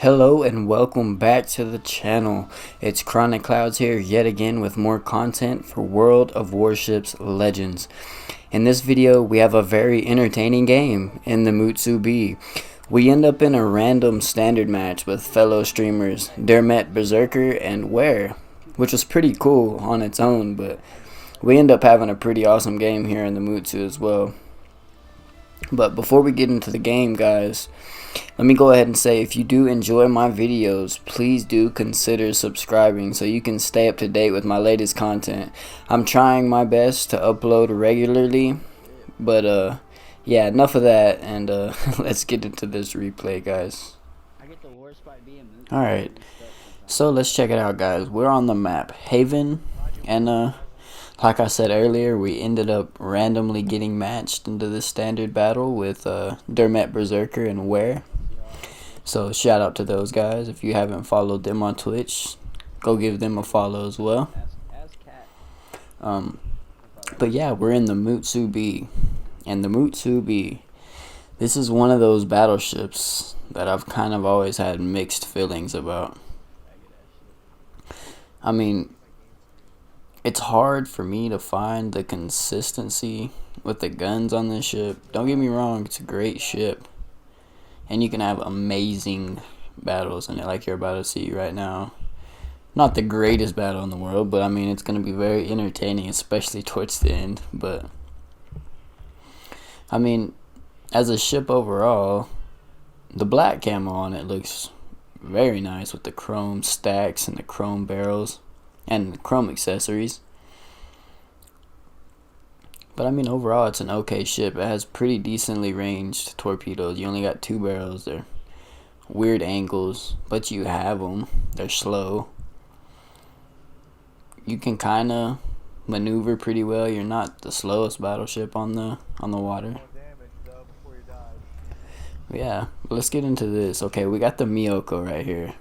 Hello and welcome back to the channel. It's ChronicKloudz here yet again with more content for World of Warships Legends. In this video we have a very entertaining game in the Mutsu B. We end up in a random standard match with fellow streamers dermetberserker and ware, which was pretty cool on its own, but we end up having a pretty awesome game here in the Mutsu as well. But before we get into the game, guys, let me go ahead and say, if you do enjoy my videos, please do consider subscribing so you can stay up to date with my latest content. I'm trying my best to upload regularly, but yeah, enough of that, and let's get into this replay, guys. Alright, so let's check it out, guys. We're on the map Haven, and like I said earlier, we ended up randomly getting matched into this standard battle with dermetberserker and ware. So shout out to those guys. If you haven't followed them on Twitch, go give them a follow as well. But yeah, we're in the Mutsu B. And the Mutsu B, this is one of those battleships that I've kind of always had mixed feelings about. I mean, it's hard for me to find the consistency with the guns on this ship. Don't get me wrong, it's a great ship. And you can have amazing battles in it like you're about to see right now. Not the greatest battle in the world, but I mean, it's going to be very entertaining, especially towards the end. But I mean, as a ship overall, the black camo on it looks very nice with the chrome stacks and the chrome barrels and the chrome accessories. But I mean, overall it's an okay ship. It has pretty decently ranged torpedoes. You only got 2 barrels. They're weird angles, but you have them. They're slow. You can kind of maneuver pretty well. You're not the slowest battleship on the water. Yeah, let's get into this. Okay, we got the Miyoko right here.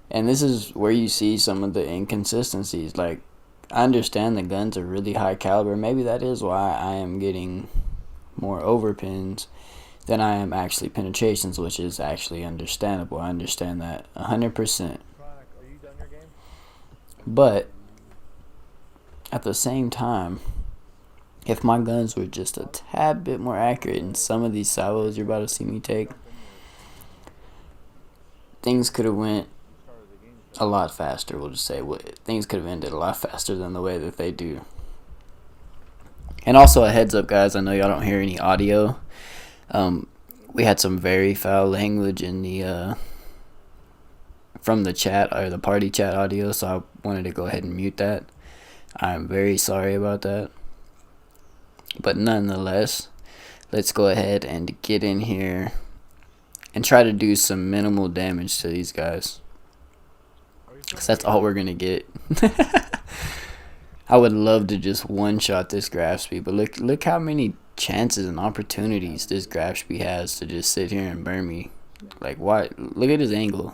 And this is where you see some of the inconsistencies. Like, I understand the guns are really high caliber. Maybe that is why I am getting more overpins than I am actually penetrations, which is actually understandable. I understand that 100%. But at the same time, if my guns were just a tad bit more accurate in some of these salvos you're about to see me take, things could have went a lot faster. We'll just say things could have ended a lot faster than the way that they do. And also a heads up, guys, I know y'all don't hear any audio. We had some very foul language in the from the chat, or the party chat audio, so I wanted to go ahead and mute that. I'm very sorry about that, but nonetheless, let's go ahead and get in here and try to do some minimal damage to these guys. Because that's all we're going to get. I would love to just one-shot this graph speed, but look how many chances and opportunities this graph speed has to just sit here and burn me. Like, why? Look at his angle.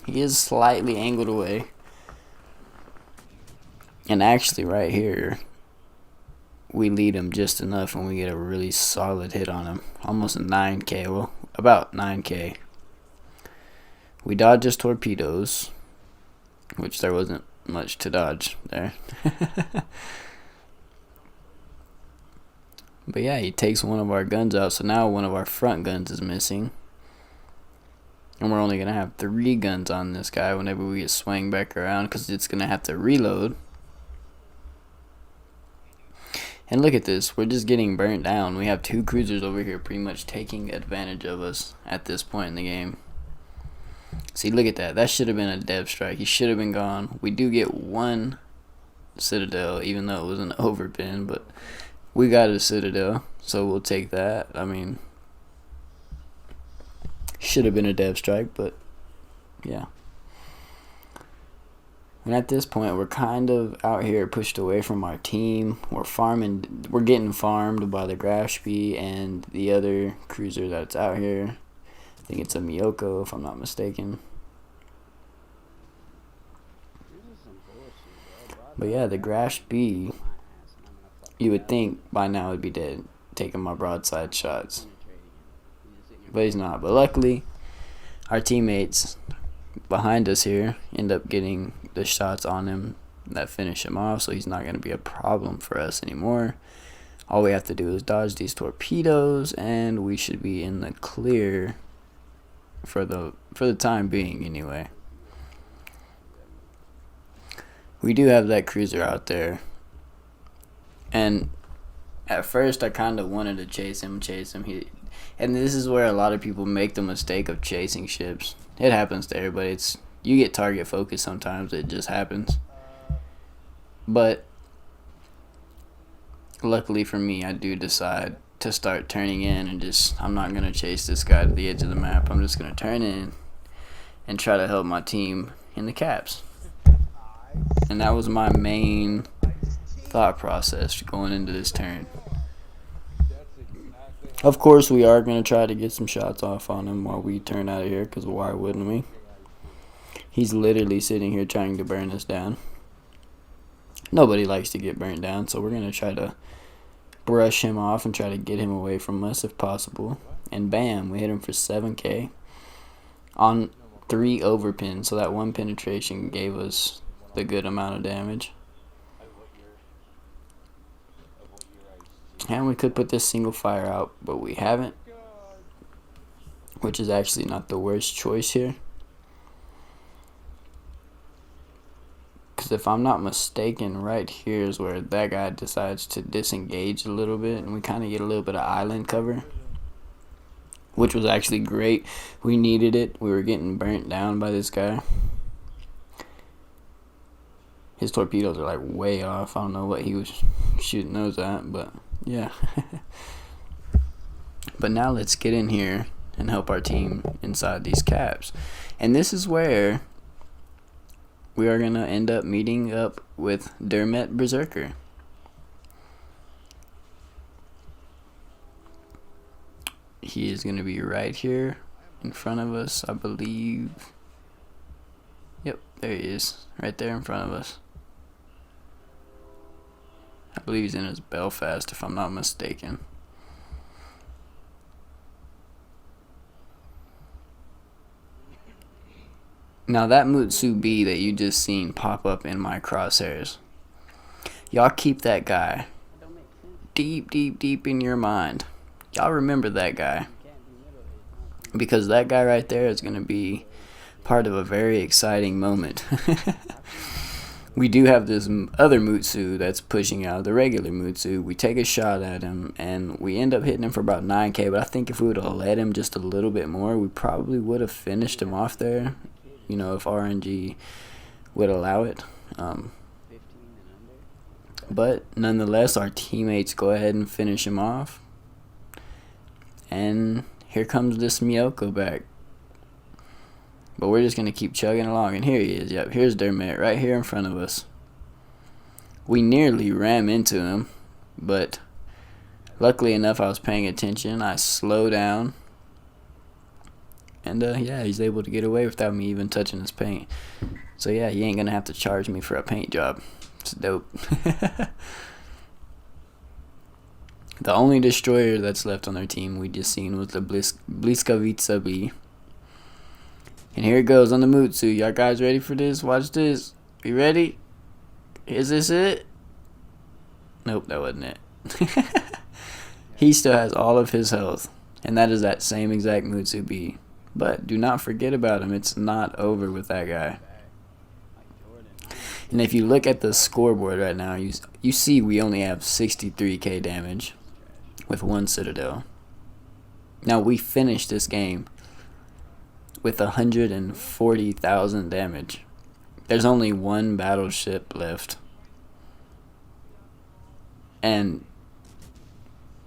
He is slightly angled away. And actually right here, we lead him just enough and we get a really solid hit on him. Almost 9k, well, about 9k. We dodge his torpedoes, which there wasn't much to dodge there. But yeah, he takes one of our guns out, so now one of our front guns is missing. And we're only going to have 3 guns on this guy whenever we get swung back around, because it's going to have to reload. And look at this, we're just getting burnt down. We have 2 cruisers over here pretty much taking advantage of us at this point in the game. See, look at that. That should have been a dev strike. He should have been gone. We do get 1 citadel, even though it was an overpin, but we got a citadel, so we'll take that. I mean, should have been a dev strike, but yeah. And at this point, we're kind of out here pushed away from our team. We're farming. We're getting farmed by the Grashby and the other cruiser that's out here. I think it's a Miyoko, if I'm not mistaken. But yeah, the Grashby, you would think by now would be dead, taking my broadside shots. But he's not. But luckily, our teammates behind us here end up getting the shots on him that finish him off, so he's not going to be a problem for us anymore. All we have to do is dodge these torpedoes, and we should be in the clear for the time being anyway. We do have that cruiser out there, and at first I kind of wanted to chase him. And this is where a lot of people make the mistake of chasing ships. It happens to everybody. You get target focused sometimes. It just happens. But luckily for me, I do decide to start turning in and I'm not going to chase this guy to the edge of the map. I'm just going to turn in and try to help my team in the caps. And that was my main thought process going into this turn. Of course, we are going to try to get some shots off on him while we turn out of here, because why wouldn't we? He's literally sitting here trying to burn us down. Nobody likes to get burnt down, so we're going to try to brush him off and try to get him away from us if possible. And bam, we hit him for 7k on 3 overpins, so that 1 penetration gave us the good amount of damage. And we could put this single fire out, but we haven't, which is actually not the worst choice here. Because if I'm not mistaken, right here is where that guy decides to disengage a little bit, and we kind of get a little bit of island cover, which was actually great. We needed it. We were getting burnt down by this guy. His torpedoes are like way off. I don't know what he was shooting those at, but yeah. But now let's get in here and help our team inside these caps. And this is where we are going to end up meeting up with dermetberserker. He is going to be right here in front of us, I believe. Yep, there he is, right there in front of us. I believe he's in his Belfast, if I'm not mistaken. Now that Mutsu B that you just seen pop up in my crosshairs, y'all keep that guy deep in your mind. Y'all remember that guy, because that guy right there is going to be part of a very exciting moment. We do have this other Mutsu that's pushing out the regular Mutsu. We take a shot at him, and we end up hitting him for about 9k, but I think if we would have let him just a little bit more, we probably would have finished him off there, you know, if RNG would allow it. But nonetheless, our teammates go ahead and finish him off. And here comes this Miyoko back. But we're just going to keep chugging along. And here he is. Yep, here's Dermet right here in front of us. We nearly ram into him, but luckily enough I was paying attention. I slow down. And yeah, he's able to get away without me even touching his paint. So yeah, he ain't going to have to charge me for a paint job. It's dope. The only destroyer that's left on their team we just seen was the Mutsu B. And here it goes on the Mutsu. Y'all guys ready for this? Watch this. You ready? Is this it? Nope, that wasn't it. He still has all of his health. And that is that same exact Mutsu B. But do not forget about him. It's not over with that guy. And if you look at the scoreboard right now, you see we only have 63k damage with 1 Citadel. Now we finished this game with 140,000 damage. There's only 1 battleship left. And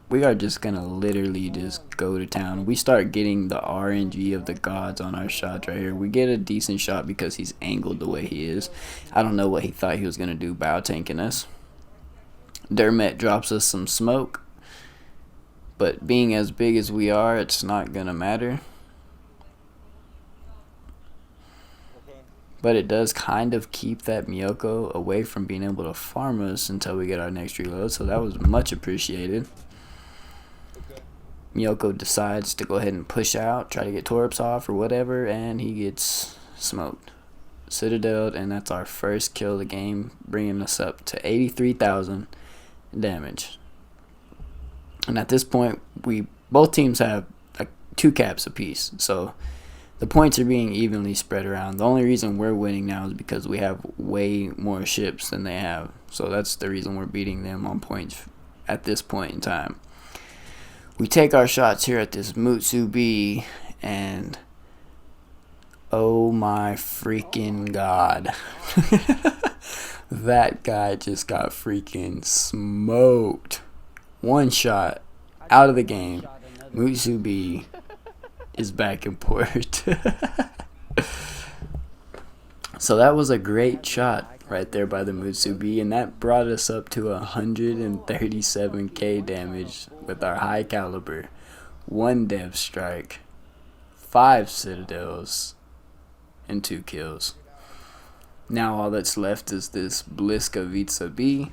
we are just gonna literally just go to town. We start getting the RNG of the gods on our shots right here. We get a decent shot because he's angled the way he is. I don't know what he thought he was gonna do, bow tanking us. Dermet drops us some smoke. But being as big as we are, it's not gonna matter. But it does kind of keep that Miyoko away from being able to farm us until we get our next reload. So that was much appreciated. Miyoko decides to go ahead and push out, try to get Torps off or whatever, and he gets smoked. Citadel'd, and that's our first kill of the game, bringing us up to 83,000 damage. And at this point, both teams have like 2 caps apiece, so the points are being evenly spread around. The only reason we're winning now is because we have way more ships than they have, so that's the reason we're beating them on points at this point in time. We take our shots here at this Mutsu B, and oh my freaking god. That guy just got freaking smoked. One shot out of the game. Mutsu B is back in port. So that was a great shot right there by the Mutsu B, and that brought us up to 137k damage with our high caliber, 1 dev strike, 5 citadels, and 2 kills. Now all that's left is this Mutsu B.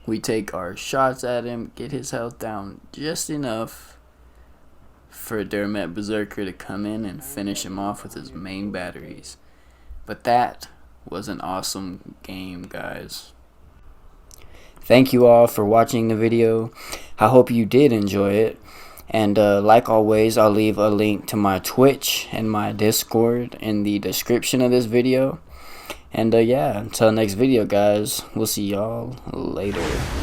We take our shots at him, get his health down just enough for dermetberserker to come in and finish him off with his main batteries. But that was an awesome game, guys. Thank you all for watching the video. I hope you did enjoy it. And like always, I'll leave a link to my Twitch and my Discord in the description of this video. And yeah, until next video, guys, we'll see y'all later.